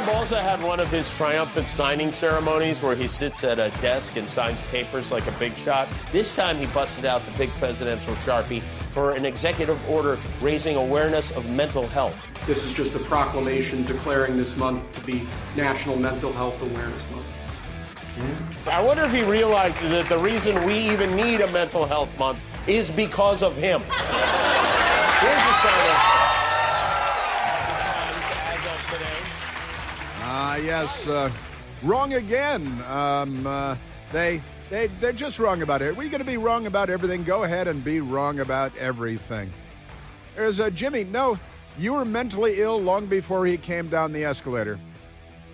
Trump also had one of his triumphant signing ceremonies where he sits at a desk and signs papers like a big shot. This time he busted out the big presidential Sharpie for an executive order raising awareness of mental health. This is just a proclamation declaring this month to be National Mental Health Awareness Month. I wonder if he realizes that the reason we even need a mental health month is because of him. Here's the sign. Yes, wrong again. They're just wrong about it. We're going to be wrong about everything. Go ahead and be wrong about everything. There's Jimmy. No, you were mentally ill long before he came down the escalator,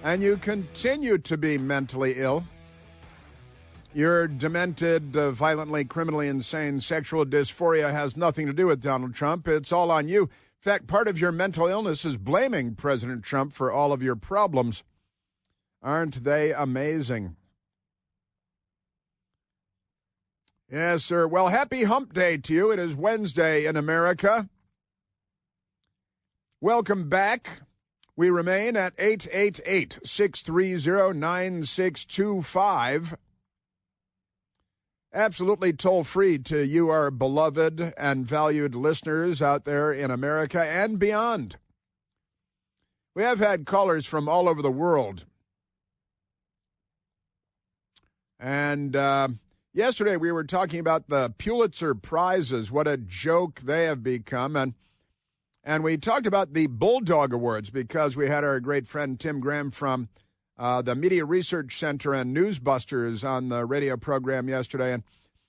and you continue to be mentally ill. Your demented, violently, criminally insane sexual dysphoria has nothing to do with Donald Trump. It's all on you. In fact, part of your mental illness is blaming President Trump for all of your problems. Aren't they amazing? Yes, sir. Well, happy hump day to you. It is Wednesday in America. Welcome back. We remain at 888-630-9625. Absolutely toll-free to you, our beloved and valued listeners out there in America and beyond. We have had callers from all over the world. And yesterday we were talking about the Pulitzer Prizes, what a joke they have become. And we talked about the Bulldog Awards because we had our great friend Tim Graham from the Media Research Center and Newsbusters on the radio program yesterday, and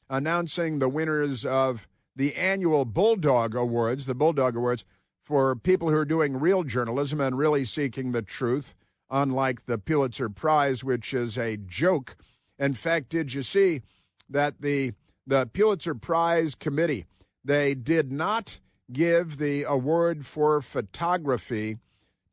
announcing the winners of the annual Bulldog Awards, the Bulldog Awards, for people who are doing real journalism and really seeking the truth, unlike the Pulitzer Prize, which is a joke. In fact, did you see that the Pulitzer Prize committee, they did not give the award for photography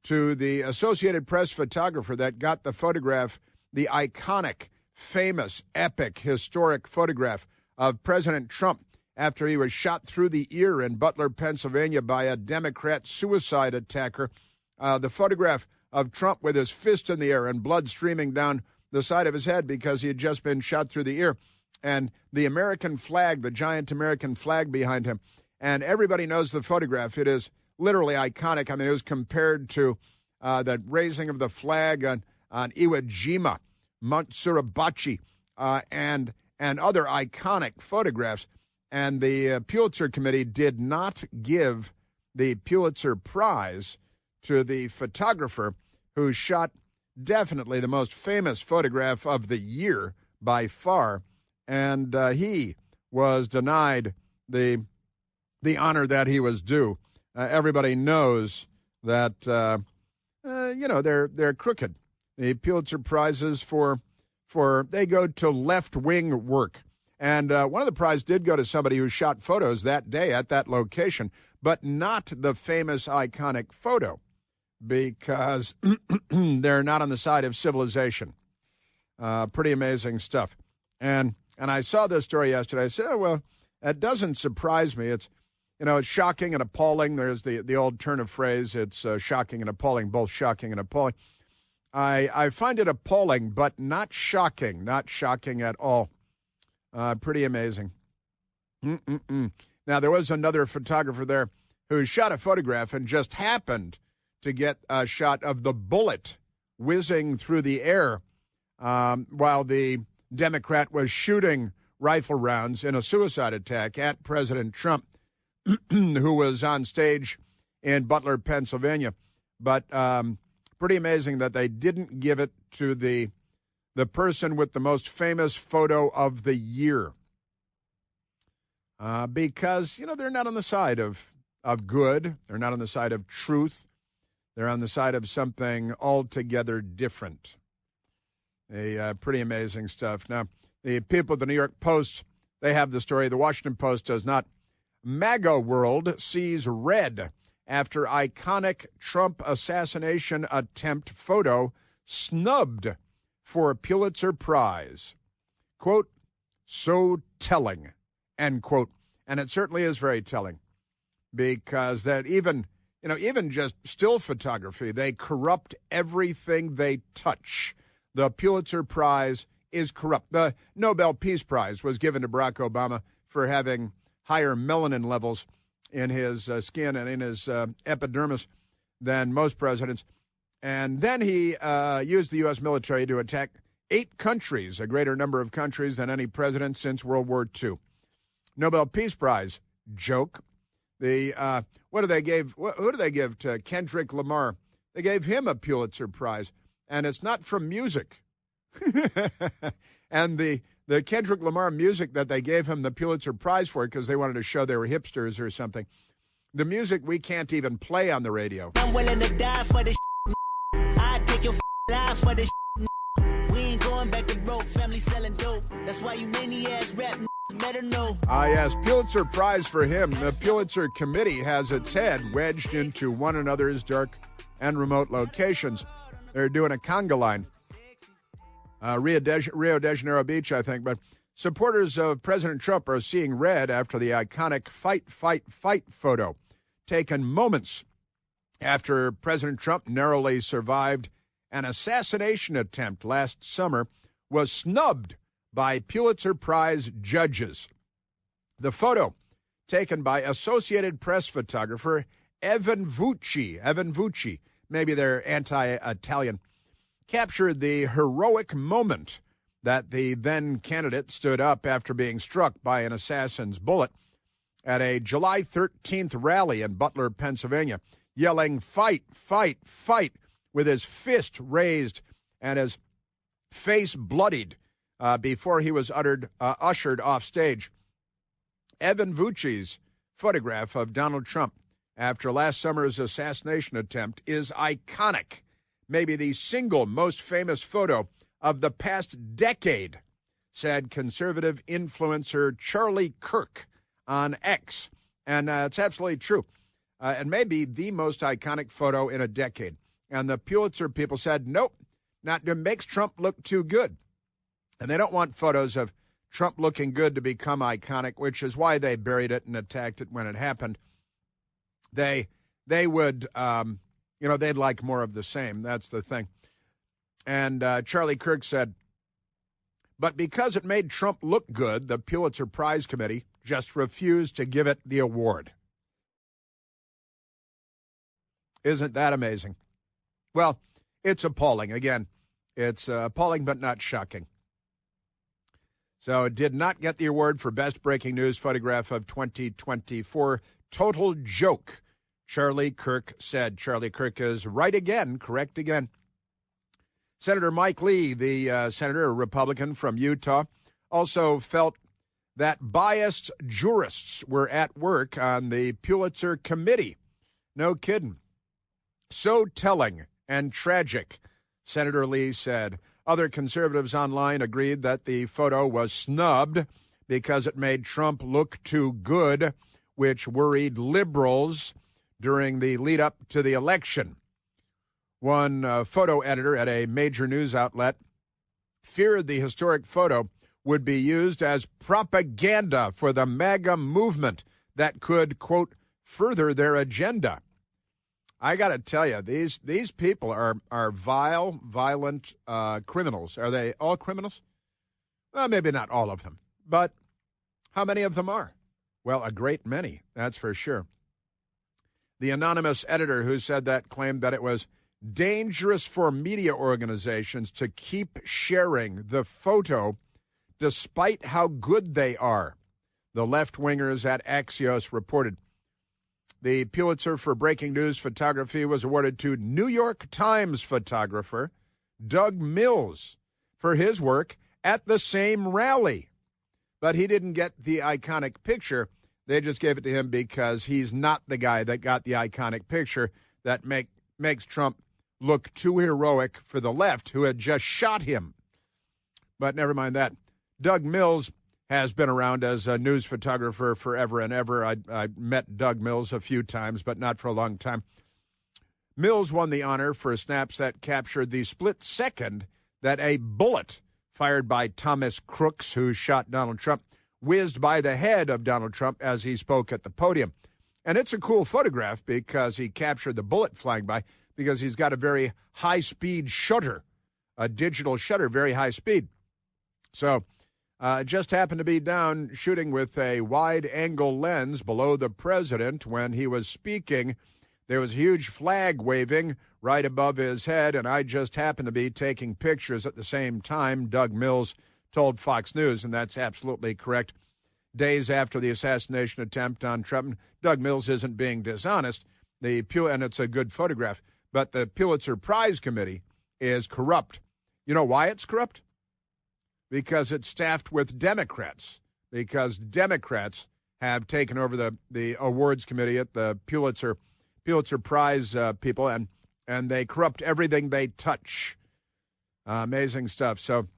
to the Associated Press photographer that got the photograph, the iconic, famous, epic, historic photograph of President Trump after he was shot through the ear in Butler, Pennsylvania by a Democrat suicide attacker. The photograph of Trump with his fist in the air and blood streaming down the side of his head because he had just been shot through the ear. And the American flag, the giant American flag behind him. And everybody knows the photograph. It is literally iconic. I mean, it was compared to the raising of the flag on Iwo Jima, Mount Suribachi, and other iconic photographs. And the Pulitzer Committee did not give the Pulitzer Prize to the photographer who shot definitely the most famous photograph of the year by far. And he was denied the honor that he was due. Everybody knows that, they're crooked. The Pulitzer Prizes they go to left-wing work. And one of the prizes did go to somebody who shot photos that day at that location, but not the famous iconic photo because they're not on the side of civilization. Pretty amazing stuff. And I saw this story yesterday. I said, oh, well, that doesn't surprise me. It's shocking and appalling. There's the old turn of phrase. It's shocking and appalling, both shocking and appalling. I find it appalling, but not shocking at all. Pretty amazing. Now, there was another photographer there who shot a photograph and just happened to get a shot of the bullet whizzing through the air while the Democrat was shooting rifle rounds in a suicide attack at President Trump, who was on stage in Butler, Pennsylvania. But pretty amazing that they didn't give it to the person with the most famous photo of the year. Because, they're not on the side of good. They're not on the side of truth. They're on the side of something altogether different. Pretty amazing stuff. Now, the people at the New York Post, they have the story. The Washington Post does not. MAGA world sees red after iconic Trump assassination attempt photo snubbed for a Pulitzer Prize. Quote, so telling, end quote. And it certainly is very telling because that even even just still photography, they corrupt everything they touch. The Pulitzer Prize is corrupt. The Nobel Peace Prize was given to Barack Obama for having higher melanin levels in his skin and in his epidermis than most presidents. And then he used the U.S. military to attack 8 countries, a greater number of countries than any president since World War II. Nobel Peace Prize, joke. Who do they give to Kendrick Lamar? They gave him a Pulitzer Prize, and it's not from music. And the Kendrick Lamar music that they gave him the Pulitzer Prize for, because they wanted to show they were hipsters or something, the music we can't even play on the radio. I'm willing to die for this. I take your life for this. We ain't going back to broke, family selling dope. That's why you many-ass rap better know. Ah, yes, Pulitzer Prize for him. The Pulitzer Committee has its head wedged into one another's dark and remote locations. They're doing a conga line. Rio de Janeiro Beach, I think. But supporters of President Trump are seeing red after the iconic fight, fight, fight photo taken moments after President Trump narrowly survived an assassination attempt last summer was snubbed by Pulitzer Prize judges. The photo, taken by Associated Press photographer Evan Vucci, maybe they're anti-Italian, captured the heroic moment that the then candidate stood up after being struck by an assassin's bullet at a July 13th rally in Butler, Pennsylvania, yelling, "Fight, fight, fight," with his fist raised and his face bloodied before he was ushered off stage. Evan Vucci's photograph of Donald Trump after last summer's assassination attempt is iconic, maybe the single most famous photo of the past decade, said conservative influencer Charlie Kirk on X. And it's absolutely true. It may be the most iconic photo in a decade. And the Pulitzer people said, nope, it makes Trump look too good. And they don't want photos of Trump looking good to become iconic, which is why they buried it and attacked it when it happened. They would, they'd like more of the same. That's the thing. And Charlie Kirk said, but because it made Trump look good, the Pulitzer Prize Committee just refused to give it the award. Isn't that amazing? Well, it's appalling. Again, it's appalling but not shocking. So it did not get the award for Best Breaking News Photograph of 2024. Total joke, Charlie Kirk said. Charlie Kirk is right again, correct again. Senator Mike Lee, the senator, a Republican from Utah, also felt that biased jurists were at work on the Pulitzer Committee. No kidding. So telling and tragic, Senator Lee said. Other conservatives online agreed that the photo was snubbed because it made Trump look too good, which worried liberals during the lead-up to the election. One photo editor at a major news outlet feared the historic photo would be used as propaganda for the MAGA movement that could, quote, further their agenda. I got to tell you, these people are vile, violent criminals. Are they all criminals? Well, maybe not all of them. But how many of them are? Well, a great many, that's for sure. The anonymous editor who said that claimed that it was dangerous for media organizations to keep sharing the photo despite how good they are, the left-wingers at Axios reported. The Pulitzer for Breaking News Photography was awarded to New York Times photographer Doug Mills for his work at the same rally. But he didn't get the iconic picture. They just gave it to him because he's not the guy that got the iconic picture that makes Trump look too heroic for the left, who had just shot him. But never mind that. Doug Mills has been around as a news photographer forever and ever. I met Doug Mills a few times, but not for a long time. Mills won the honor for snaps that captured the split second that a bullet fired by Thomas Crooks, who shot Donald Trump, whizzed by the head of Donald Trump as he spoke at the podium. And it's a cool photograph because he captured the bullet flying by because he's got a very high-speed shutter, a digital shutter, very high speed. So just happened to be down shooting with a wide-angle lens below the president when he was speaking. There was a huge flag waving right above his head, and I just happened to be taking pictures at the same time, Doug Mills told Fox News, and that's absolutely correct. Days after the assassination attempt on Trump, Doug Mills isn't being dishonest, and it's a good photograph, but the Pulitzer Prize Committee is corrupt. You know why it's corrupt? Because it's staffed with Democrats, because Democrats have taken over the awards committee at the Pulitzer Prize people, and they corrupt everything they touch. Amazing stuff. So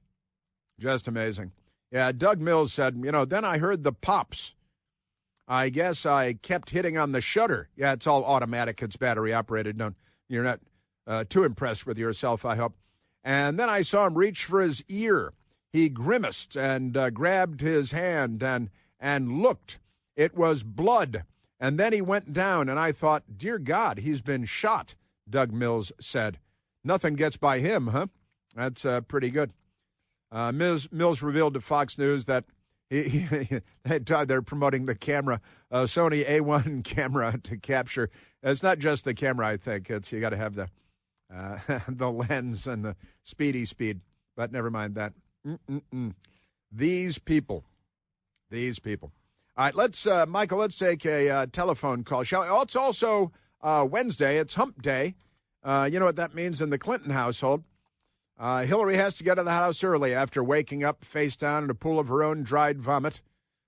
just amazing. Yeah, Doug Mills said, then I heard the pops. I guess I kept hitting on the shutter. Yeah, it's all automatic. It's battery operated. No, you're not too impressed with yourself, I hope. And then I saw him reach for his ear. He grimaced and grabbed his hand and looked. It was blood. And then he went down, and I thought, dear God, he's been shot, Doug Mills said. Nothing gets by him, huh? That's pretty good. Mills revealed to Fox News that they're promoting the camera, Sony A1 camera to capture. It's not just the camera, I think. You got to have the the lens and the speed. But never mind that. These people. All right, Michael, let's take a telephone call, shall we? Oh, it's also Wednesday. It's hump day. You know what that means in the Clinton household. Hillary has to get to the house early after waking up face down in a pool of her own dried vomit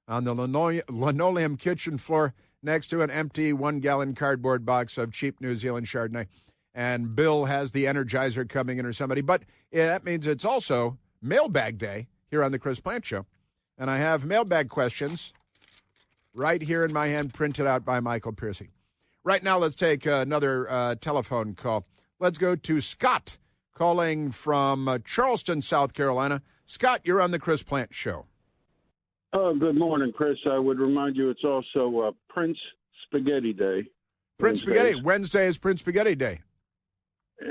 on the linoleum kitchen floor next to an empty 1-gallon cardboard box of cheap New Zealand Chardonnay. And Bill has the Energizer coming in or somebody. But that means it's also mailbag day here on the Chris Plant Show. And I have mailbag questions right here in my hand, printed out by Michael Piercy. Right now, let's take another telephone call. Let's go to Scott, calling from Charleston, South Carolina. Scott, you're on the Chris Plant Show. Oh, good morning, Chris. I would remind you it's also Prince Spaghetti Day. Wednesday is Prince Spaghetti Day.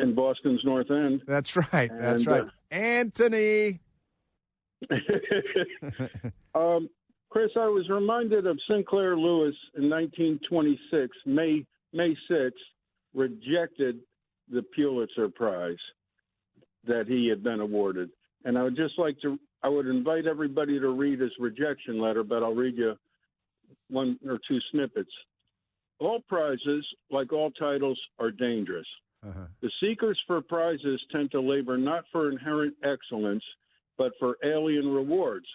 In Boston's North End. That's right. That's right. Anthony. Chris, I was reminded of Sinclair Lewis in 1926, May 6th, rejected the Pulitzer Prize that he had been awarded. And I would invite everybody to read his rejection letter, but I'll read you one or two snippets. All prizes, like all titles, are dangerous. The seekers for prizes tend to labor not for inherent excellence, but for alien rewards.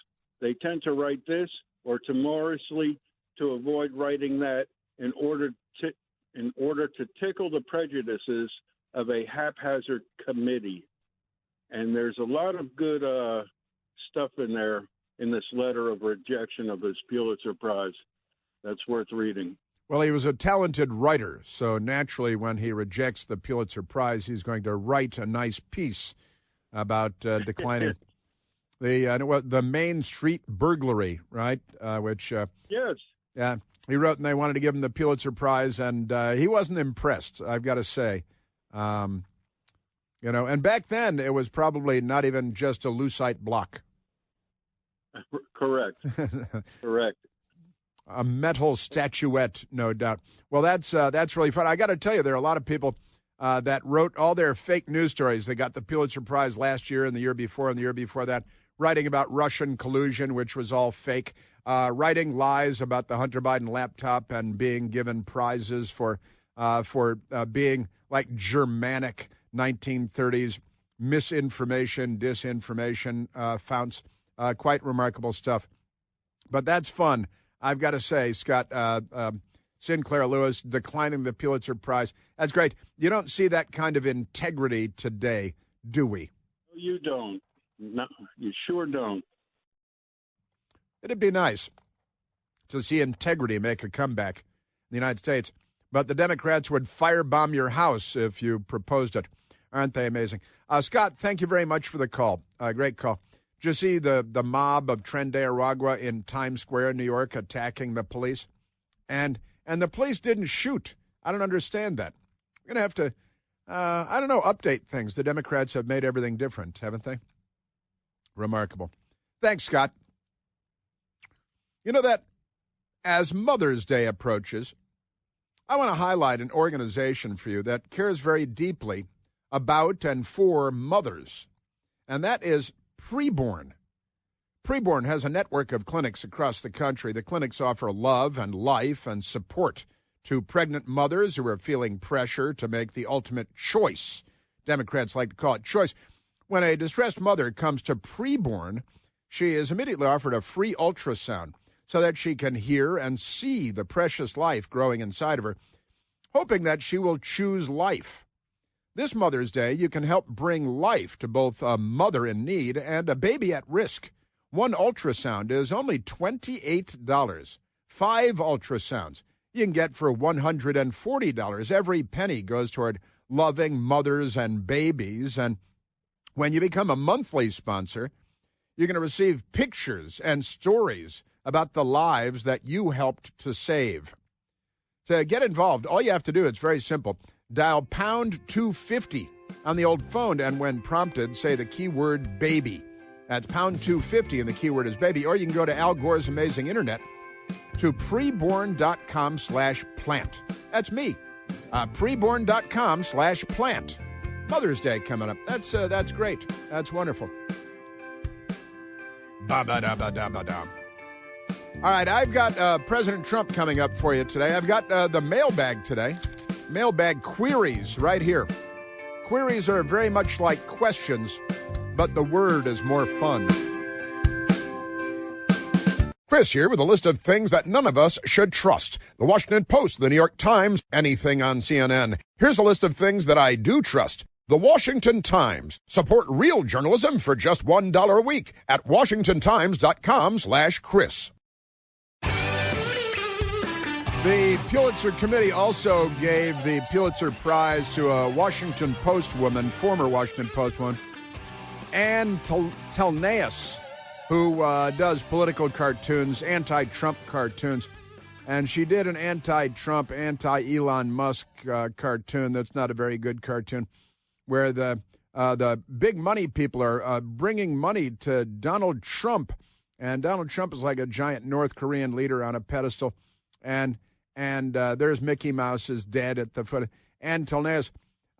They tend to write this or timorously to avoid writing that in order to tickle the prejudices of a haphazard committee. And there's a lot of good stuff in there in this letter of rejection of his Pulitzer Prize. That's worth reading. Well, he was a talented writer, so naturally when he rejects the Pulitzer Prize, he's going to write a nice piece about declining the Main Street burglary, right? Yes. Yeah, he wrote, and they wanted to give him the Pulitzer Prize, and he wasn't impressed, I've got to say. And back then it was probably not even just a lucite block. Correct. Correct. A metal statuette, no doubt. Well, that's really fun. I got to tell you, there are a lot of people that wrote all their fake news stories. They got the Pulitzer Prize last year and the year before and the year before that, writing about Russian collusion, which was all fake, writing lies about the Hunter Biden laptop and being given prizes for being like Germanic 1930s misinformation, disinformation founts. Quite remarkable stuff. But that's fun. I've got to say, Scott, Sinclair Lewis declining the Pulitzer Prize. That's great. You don't see that kind of integrity today, do we? You don't. No, you sure don't. It'd be nice to see integrity make a comeback in the United States. But the Democrats would firebomb your house if you proposed it. Aren't they amazing? Scott, thank you very much for the call. Great call. Did you see the mob of Tren de Aragua in Times Square, New York, attacking the police? And and the police didn't shoot. I don't understand that. We're going to have to, update things. The Democrats have made everything different, haven't they? Remarkable. Thanks, Scott. You know that as Mother's Day approaches, I want to highlight an organization for you that cares very deeply about and for mothers, and that is Preborn. Preborn has a network of clinics across the country. The clinics offer love and life and support to pregnant mothers who are feeling pressure to make the ultimate choice. Democrats like to call it choice. When a distressed mother comes to Preborn, she is immediately offered a free ultrasound so that she can hear and see the precious life growing inside of her, hoping that she will choose life. This Mother's Day, you can help bring life to both a mother in need and a baby at risk. One ultrasound is only $28. 5 ultrasounds you can get for $140. Every penny goes toward loving mothers and babies. And when you become a monthly sponsor, you're going to receive pictures and stories about the lives that you helped to save. To get involved, all you have to do, it's very simple. Dial pound 250 on the old phone, and when prompted, say the keyword baby. That's pound 250, and the keyword is baby. Or you can go to Al Gore's amazing internet to preborn.com/plant. That's me. Preborn.com/plant. Mother's Day coming up. That's great. That's wonderful. Ba-ba-da-ba-da-ba-da. All right, I've got President Trump coming up for you today. I've got the mailbag today. Mailbag queries right here. Queries are very much like questions, but the word is more fun. Chris here with a list of things that none of us should trust. The Washington Post, the New York Times, anything on CNN. Here's a list of things that I do trust. The Washington Times. Support real journalism for just $1 a week at WashingtonTimes.com/Chris. The Pulitzer Committee also gave the Pulitzer Prize to a Washington Post woman, former Washington Post woman, Ann Telnaeus, who does political cartoons, anti-Trump cartoons. And she did an anti-Trump, anti-Elon Musk cartoon that's not a very good cartoon, where the big money people are bringing money to Donald Trump. And Donald Trump is like a giant North Korean leader on a pedestal. And there's Mickey Mouse is dead at the foot. Ann Telnaeus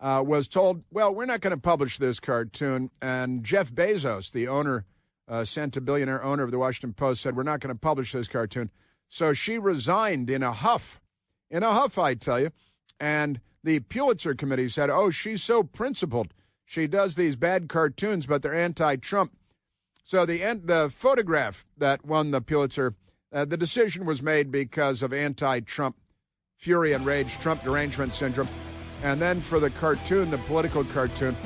was told, well, we're not going to publish this cartoon. And Jeff Bezos, the owner, centibillionaire owner of the Washington Post, said, we're not going to publish this cartoon. So she resigned in a huff. In a huff, I tell you. And the Pulitzer Committee said, oh, she's so principled. She does these bad cartoons, but they're anti-Trump. So the photograph that won the Pulitzer, the decision was made because of anti-Trump fury and rage, Trump derangement syndrome. And then for the cartoon, the political cartoon,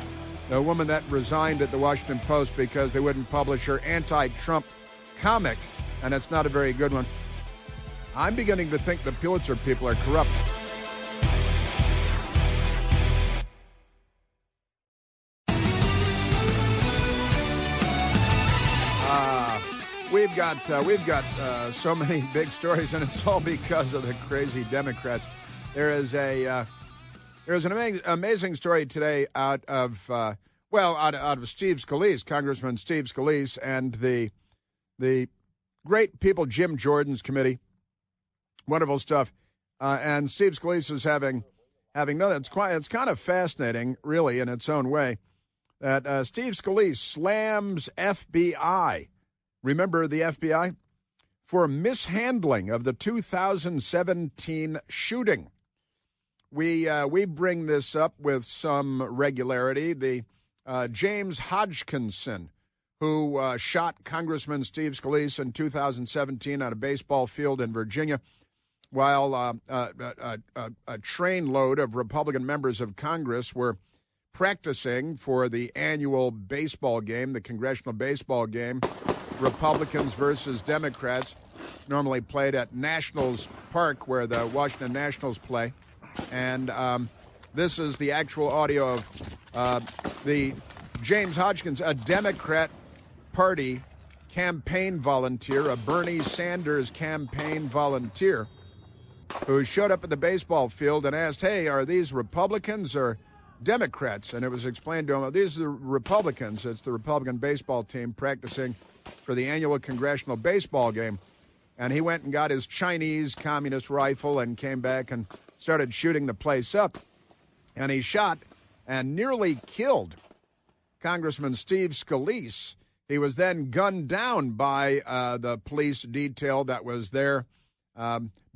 the woman that resigned at the Washington Post because they wouldn't publish her anti-Trump comic, and it's not a very good one. I'm beginning to think the Pulitzer people are corrupt. We've got so many big stories, and it's all because of the crazy Democrats. There's an amazing story today out of Steve Scalise, Congressman Steve Scalise, and the great people, Jim Jordan's committee. Wonderful stuff, and Steve Scalise is having it's kind of fascinating, really, in its own way, that Steve Scalise slams FBI. Remember the FBI? For mishandling of the 2017 shooting. We bring this up with some regularity. The James Hodgkinson, who shot Congressman Steve Scalise in 2017 on a baseball field in Virginia, while a trainload of Republican members of Congress were practicing for the annual baseball game, the congressional baseball game, Republicans versus Democrats, normally played at Nationals Park, where the Washington Nationals play. And this is the actual audio of the James Hodgkins, a Democrat Party campaign volunteer, a Bernie Sanders campaign volunteer, who showed up at the baseball field and asked, hey, are these Republicans or Democrats? And it was explained to him, these are the Republicans. It's the Republican baseball team practicing for the annual congressional baseball game. And he went and got his Chinese communist rifle and came back and started shooting the place up. And he shot and nearly killed Congressman Steve Scalise. He was then gunned down by the police detail that was there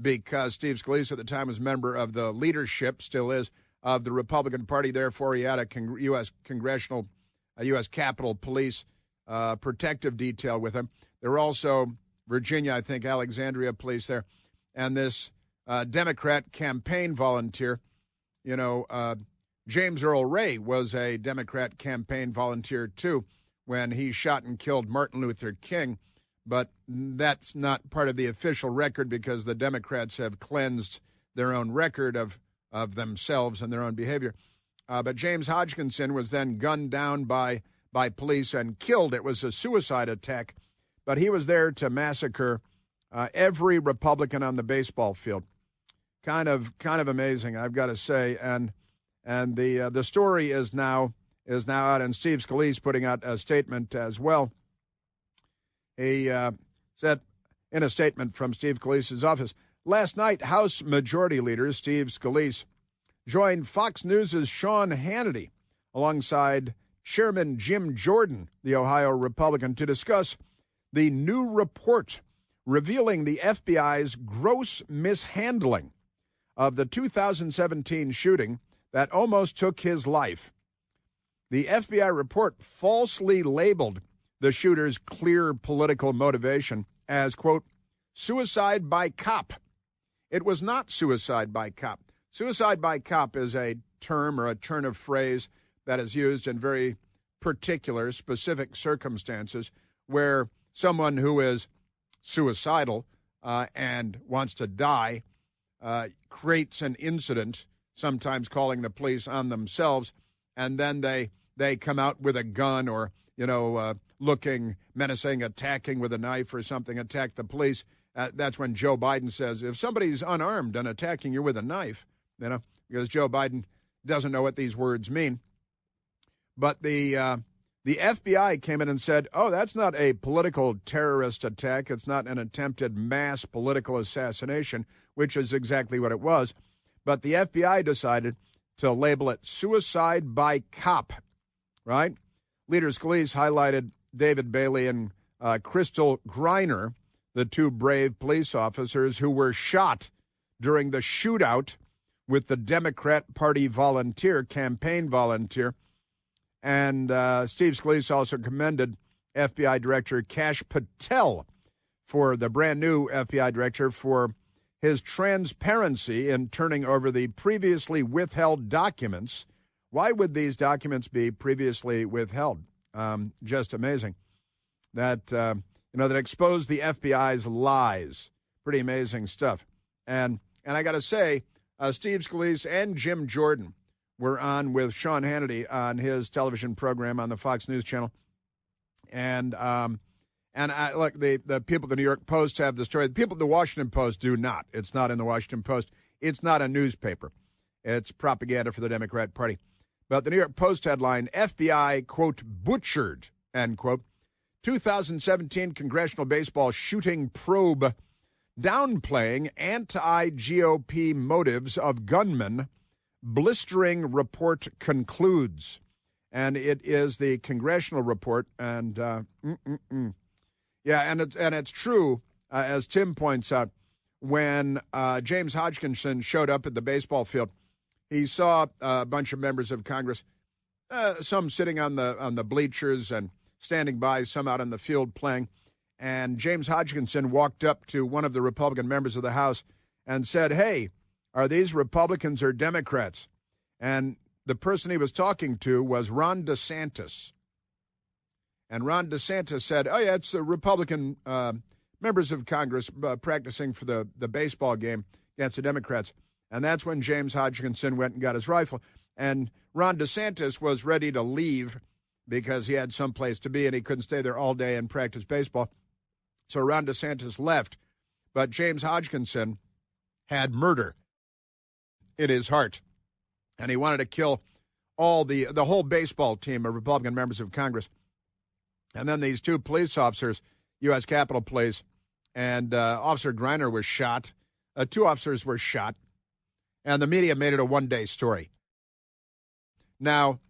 because Steve Scalise at the time was a member of the leadership, still is, of the Republican Party. Therefore, he had a U.S. Capitol Police protective detail with him. There were also Virginia, I think, Alexandria police there. And this Democrat campaign volunteer, James Earl Ray was a Democrat campaign volunteer, too, when he shot and killed Martin Luther King. But that's not part of the official record because the Democrats have cleansed their own record of themselves and their own behavior. But James Hodgkinson was then gunned down by police and killed. It was a suicide attack, but he was there to massacre every Republican on the baseball field. Kind of amazing, I've got to say. And the story is now out, and Steve Scalise putting out a statement as well. He said in a statement from Steve Scalise's office, last night, House Majority Leader Steve Scalise joined Fox News' Sean Hannity alongside Chairman Jim Jordan, the Ohio Republican, to discuss the new report revealing the FBI's gross mishandling of the 2017 shooting that almost took his life. The FBI report falsely labeled the shooter's clear political motivation as, quote, suicide by cop. It was not suicide by cop. Suicide by cop is a term or a turn of phrase that is used in very particular, specific circumstances where someone who is suicidal and wants to die creates an incident, sometimes calling the police on themselves, and then they come out with a gun or, looking menacing, attacking with a knife or something, attack the police. That's when Joe Biden says, if somebody's unarmed and attacking you with a knife, because Joe Biden doesn't know what these words mean. But the FBI came in and said, oh, that's not a political terrorist attack. It's not an attempted mass political assassination, which is exactly what it was. But the FBI decided to label it suicide by cop, right? Leader Scalise highlighted David Bailey and Crystal Griner, the two brave police officers who were shot during the shootout with the Democrat Party campaign volunteer. And Steve Scalise also commended FBI Director Kash Patel the brand new FBI Director, for his transparency in turning over the previously withheld documents. Why would these documents be previously withheld? Just amazing. That, that exposed the FBI's lies. Pretty amazing stuff. And I got to say, Steve Scalise and Jim Jordan were on with Sean Hannity on his television program on the Fox News Channel. And look, the people at the New York Post have the story. The people at the Washington Post do not. It's not in the Washington Post. It's not a newspaper. It's propaganda for the Democrat Party. But the New York Post headline, FBI, quote, butchered, end quote, 2017 congressional baseball shooting probe downplaying anti-GOP motives of gunmen, blistering report concludes. And it is the congressional report. And, yeah, and it's true, as Tim points out, when James Hodgkinson showed up at the baseball field, he saw a bunch of members of Congress, some sitting on the bleachers and standing by, some out on the field playing. And James Hodgkinson walked up to one of the Republican members of the House and said, hey, are these Republicans or Democrats? And the person he was talking to was Ron DeSantis. And Ron DeSantis said, oh, yeah, it's the Republican members of Congress practicing for the baseball game against the Democrats. And that's when James Hodgkinson went and got his rifle. And Ron DeSantis was ready to leave because he had someplace to be and he couldn't stay there all day and practice baseball. So Ron DeSantis left. But James Hodgkinson had murder in his heart. And he wanted to kill all the whole baseball team of Republican members of Congress. And then these two police officers, U.S. Capitol Police, and Officer Griner was shot. Two officers were shot. And the media made it a one-day story. Now,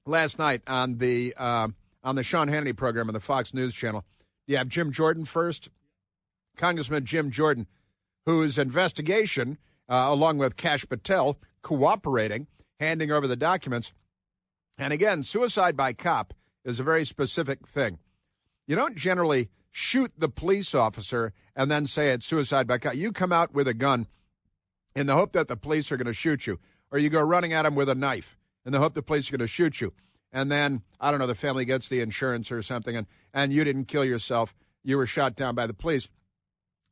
last night on the Sean Hannity program on the Fox News Channel, you have Jim Jordan first. Congressman Jim Jordan, whose investigation, along with Kash Patel, cooperating, handing over the documents. And again, suicide by cop is a very specific thing. You don't generally shoot the police officer and then say it's suicide by cop. You come out with a gun in the hope that the police are going to shoot you, or you go running at them with a knife in the hope the police are going to shoot you. And then, I don't know, the family gets the insurance or something, and you didn't kill yourself. You were shot down by the police.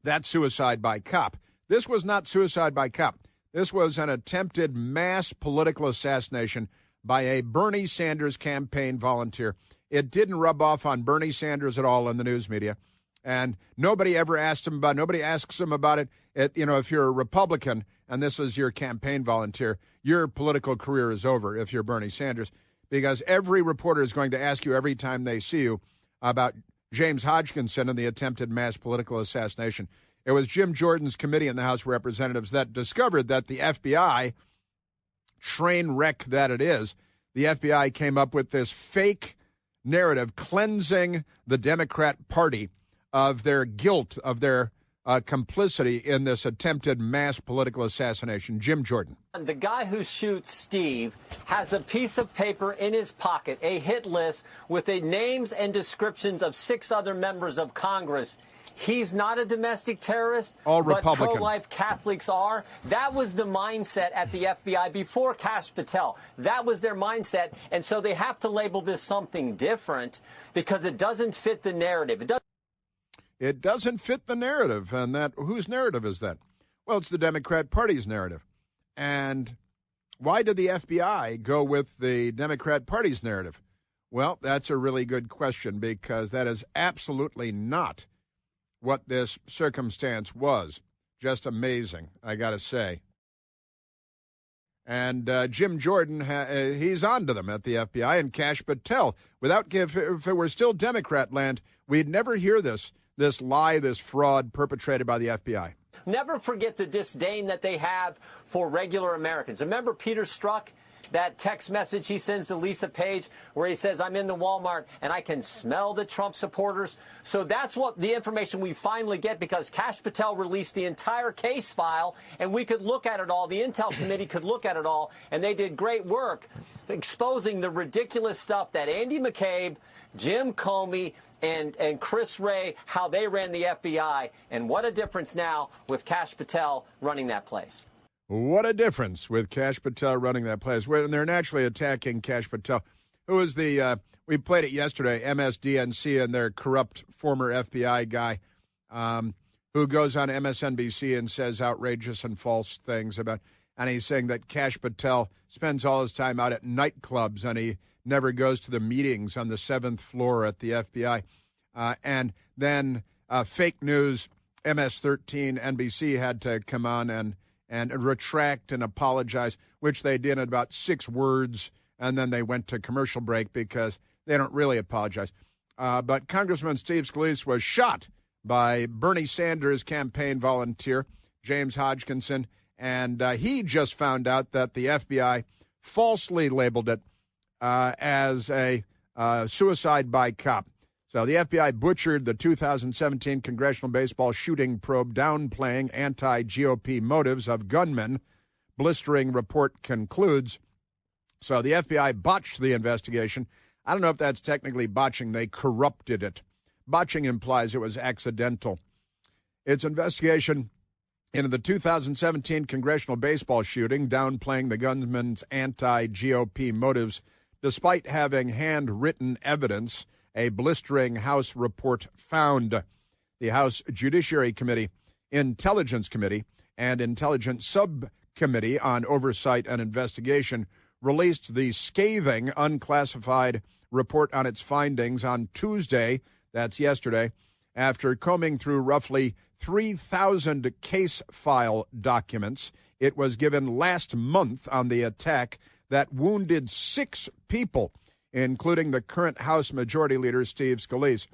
That's suicide by cop. This was not suicide by cop. This was an attempted mass political assassination by a Bernie Sanders campaign volunteer. It didn't rub off on Bernie Sanders at all in the news media. And nobody ever asked him about it. Nobody asks him about it. If you're a Republican and this is your campaign volunteer, your political career is over if you're Bernie Sanders, because every reporter is going to ask you every time they see you about James Hodgkinson and the attempted mass political assassination. It was Jim Jordan's committee in the House of Representatives that discovered that the FBI, train wreck that it is, the FBI came up with this fake narrative cleansing the Democrat Party of their guilt, of their complicity in this attempted mass political assassination. Jim Jordan. The guy who shoots Steve has a piece of paper in his pocket, a hit list with the names and descriptions of 6 other members of Congress. He's not a domestic terrorist, all but Republican. pro-life Catholics are. That was the mindset at the FBI before Kash Patel. That was their mindset, and so they have to label this something different because it doesn't fit the narrative. It doesn't fit the narrative, and that whose narrative is that? Well, it's the Democrat Party's narrative. And why did the FBI go with the Democrat Party's narrative? Well, that's a really good question, because that is absolutely not what this circumstance was. Just amazing, I got to say. And Jim Jordan, he's on to them at the FBI, and Kash Patel. If it were still Democrat land, we'd never hear this lie, this fraud perpetrated by the FBI. Never forget the disdain that they have for regular Americans. Remember Peter Strzok, that text message he sends to Lisa Page where he says, I'm in the Walmart and I can smell the Trump supporters. So that's what the information we finally get, because Kash Patel released the entire case file and we could look at it all. The Intel Committee could look at it all, and they did great work exposing the ridiculous stuff that Andy McCabe, Jim Comey, and Chris Wray, how they ran the FBI. And what a difference now with Kash Patel running that place. What a difference with Kash Patel running that place. And they're naturally attacking Kash Patel, who is we played it yesterday, MSDNC and their corrupt former FBI guy, who goes on MSNBC and says outrageous and false things and he's saying that Kash Patel spends all his time out at nightclubs and he never goes to the meetings on the 7th floor at the FBI. And then fake news, MS-13, NBC had to come on and retract and apologize, which they did in about 6 words, and then they went to commercial break because they don't really apologize. But Congressman Steve Scalise was shot by Bernie Sanders campaign volunteer, James Hodgkinson, and he just found out that the FBI falsely labeled it as a suicide by cop. So the FBI butchered the 2017 congressional baseball shooting probe, downplaying anti-GOP motives of gunmen. Blistering report concludes. So the FBI botched the investigation. I don't know if that's technically botching. They corrupted it. Botching implies it was accidental. Its investigation into the 2017 congressional baseball shooting, downplaying the gunman's anti-GOP motives, despite having handwritten evidence, a blistering House report found. The House Judiciary Committee, Intelligence Committee, and Intelligence Subcommittee on Oversight and Investigation released the scathing unclassified report on its findings on Tuesday, that's yesterday, after combing through roughly 3,000 case file documents. It was given last month on the attack that wounded 6 people, including the current House Majority Leader Steve Scalise,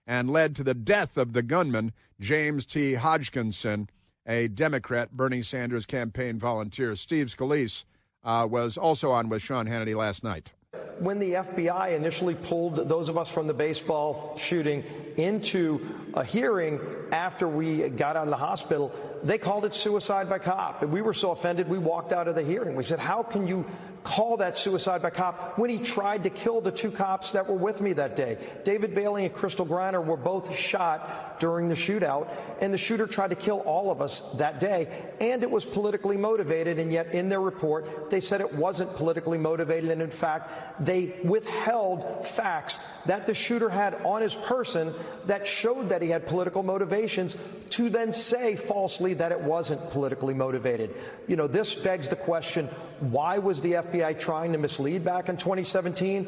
and led to the death of the gunman, James T. Hodgkinson, a Democrat, Bernie Sanders campaign volunteer. Steve Scalise was also on with Sean Hannity last night. When the FBI initially pulled those of us from the baseball shooting into a hearing after we got out of the hospital, they called it suicide by cop. And we were so offended, we walked out of the hearing. We said, how can you call that suicide by cop when he tried to kill the 2 cops that were with me that day? David Bailey and Crystal Griner were both shot during the shootout, and the shooter tried to kill all of us that day, and it was politically motivated, and yet in their report, they said it wasn't politically motivated, and in fact, they withheld facts that the shooter had on his person that showed that he had political motivations to then say falsely that it wasn't politically motivated. You know, this begs the question, why was the FBI trying to mislead back in 2017?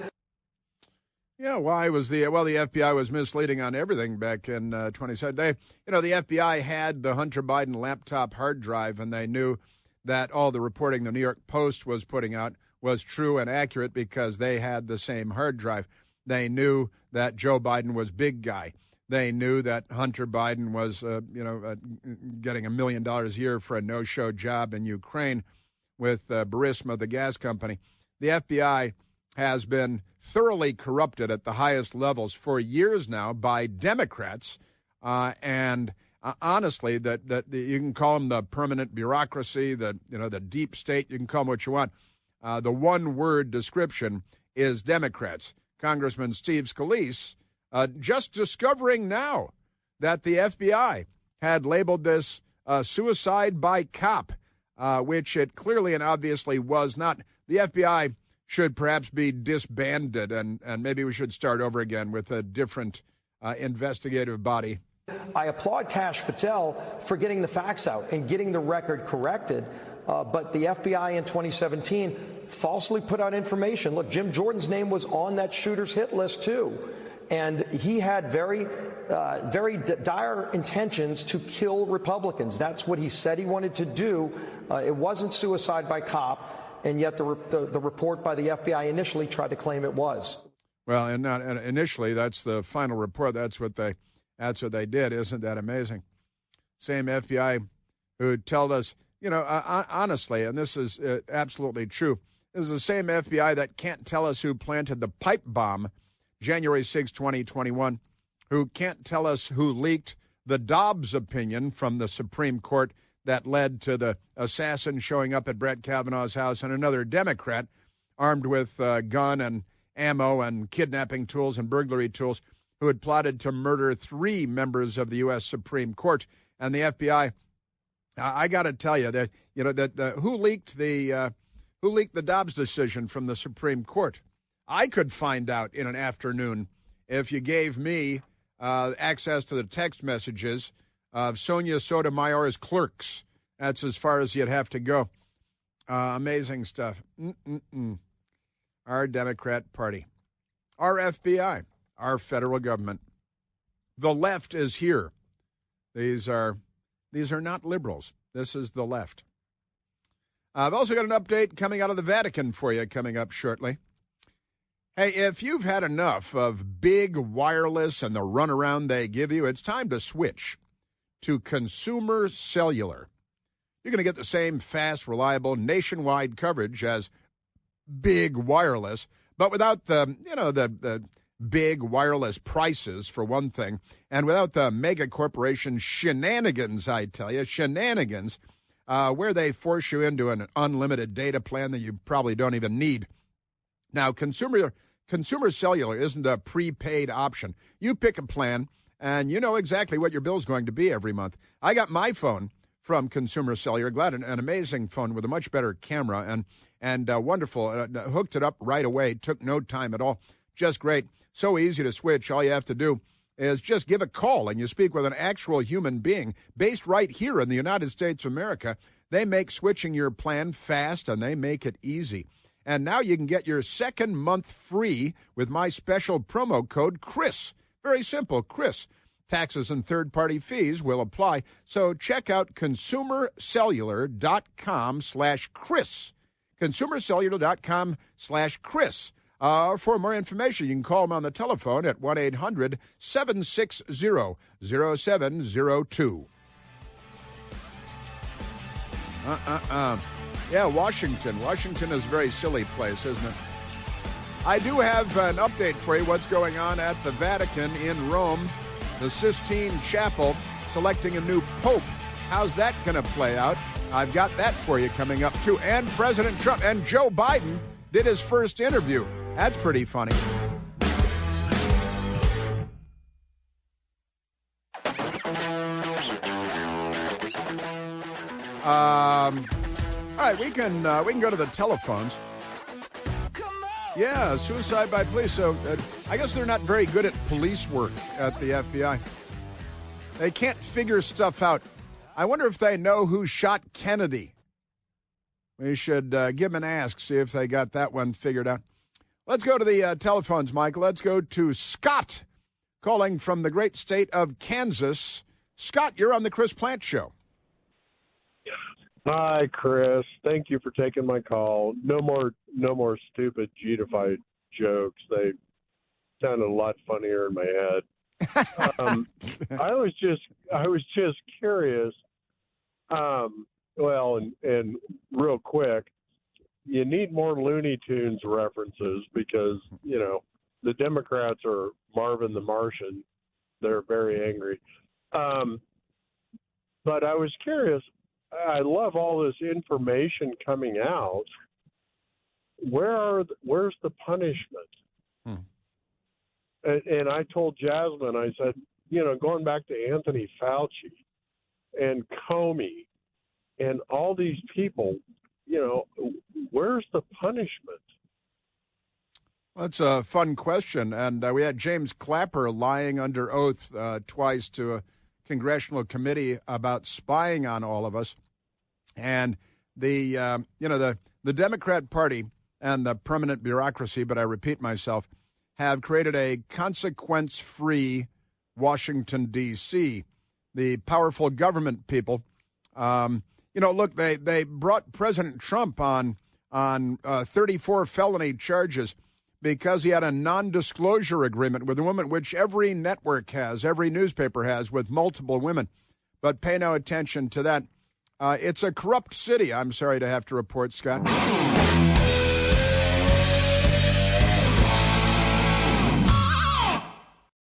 Yeah, why was the FBI was misleading on everything back in 2017. The FBI had the Hunter Biden laptop hard drive, and they knew that all the reporting the New York Post was putting out was true and accurate because they had the same hard drive. They knew that Joe Biden was big guy. They knew that Hunter Biden was, getting $1 million a year for a no-show job in Ukraine with Burisma, the gas company. The FBI has been thoroughly corrupted at the highest levels for years now by Democrats, and honestly, that you can call them the permanent bureaucracy, the deep state. You can call them what you want. The one-word description is Democrats. Congressman Steve Scalise just discovering now that the FBI had labeled this suicide by cop, which it clearly and obviously was not. The FBI should perhaps be disbanded, and maybe we should start over again with a different investigative body. I applaud Kash Patel for getting the facts out and getting the record corrected, but the FBI in 2017 falsely put out information. Look, Jim Jordan's name was on that shooter's hit list, too. And he had very dire intentions to kill Republicans. That's what he said he wanted to do. It wasn't suicide by cop, and yet the report by the FBI initially tried to claim it was. Well, and not initially. That's the final report. That's what they did. Isn't that amazing? Same FBI who told us, honestly, and this is absolutely true. This is the same FBI that can't tell us who planted the pipe bomb January 6, 2021, who can't tell us who leaked the Dobbs opinion from the Supreme Court that led to the assassin showing up at Brett Kavanaugh's house and another Democrat armed with gun and ammo and kidnapping tools and burglary tools who had plotted to murder 3 members of the U.S. Supreme Court. And the FBI, I got to tell you that, who leaked the Dobbs decision from the Supreme Court? I could find out in an afternoon if you gave me access to the text messages of Sonia Sotomayor's clerks. That's as far as you'd have to go. Amazing stuff. Our Democrat Party, our FBI, our federal government. The left is here. These are not liberals. This is the left. I've also got an update coming out of the Vatican for you coming up shortly. Hey, if you've had enough of big wireless and the runaround they give you, it's time to switch to Consumer Cellular. You're going to get the same fast, reliable, nationwide coverage as big wireless, but without the big wireless prices, for one thing, and without the mega corporation shenanigans, I tell you, shenanigans, where they force you into an unlimited data plan that you probably don't even need. Now, Consumer Cellular isn't a prepaid option. You pick a plan, and you know exactly what your bill's going to be every month. I got my phone from Consumer Cellular. Glad an amazing phone with a much better camera and wonderful. Hooked it up right away. Took no time at all. Just great. So easy to switch. All you have to do is just give a call, and you speak with an actual human being based right here in the United States of America. They make switching your plan fast, and they make it easy. And now you can get your second month free with my special promo code, Chris. Very simple, Chris. Taxes and third-party fees will apply. So check out consumercellular.com/Chris. consumercellular.com/Chris. For more information, you can call them on the telephone at 1-800-760-0702. Yeah, Washington. Washington is a very silly place, isn't it? I do have an update for you, what's going on at the Vatican in Rome. The Sistine Chapel selecting a new pope. How's that going to play out? I've got that for you coming up, too. And President Trump and Joe Biden did his first interview. That's pretty funny. All right, we can go to the telephones. Yeah, suicide by police. So I guess they're not very good at police work at the FBI. They can't figure stuff out. I wonder if they know who shot Kennedy. We should give them an ask, see if they got that one figured out. Let's go to the telephones, Michael. Let's go to Scott, calling from the great state of Kansas. Scott, you're on the Chris Plant Show. Hi, Chris. Thank you for taking my call. No more stupid Jeetified jokes. They sounded a lot funnier in my head. I was just curious. Well, and real quick, you need more Looney Tunes references because, you know, the Democrats are Marvin the Martian. They're very angry. But I was curious. I love all this information coming out. Where's the punishment? And I told Jasmine, I said, you know, going back to Anthony Fauci and Comey and all these people, you know, where's the punishment? That's a fun question. And we had James Clapper lying under oath twice to a congressional committee about spying on all of us. And the Democrat Party and the permanent bureaucracy, but I repeat myself, have created a consequence-free Washington, D.C. The powerful government people, look, they brought President Trump on 34 felony charges because he had a non-disclosure agreement with a woman, which every network has, every newspaper has, with multiple women. But pay no attention to that. It's a corrupt city, I'm sorry to have to report, Scott.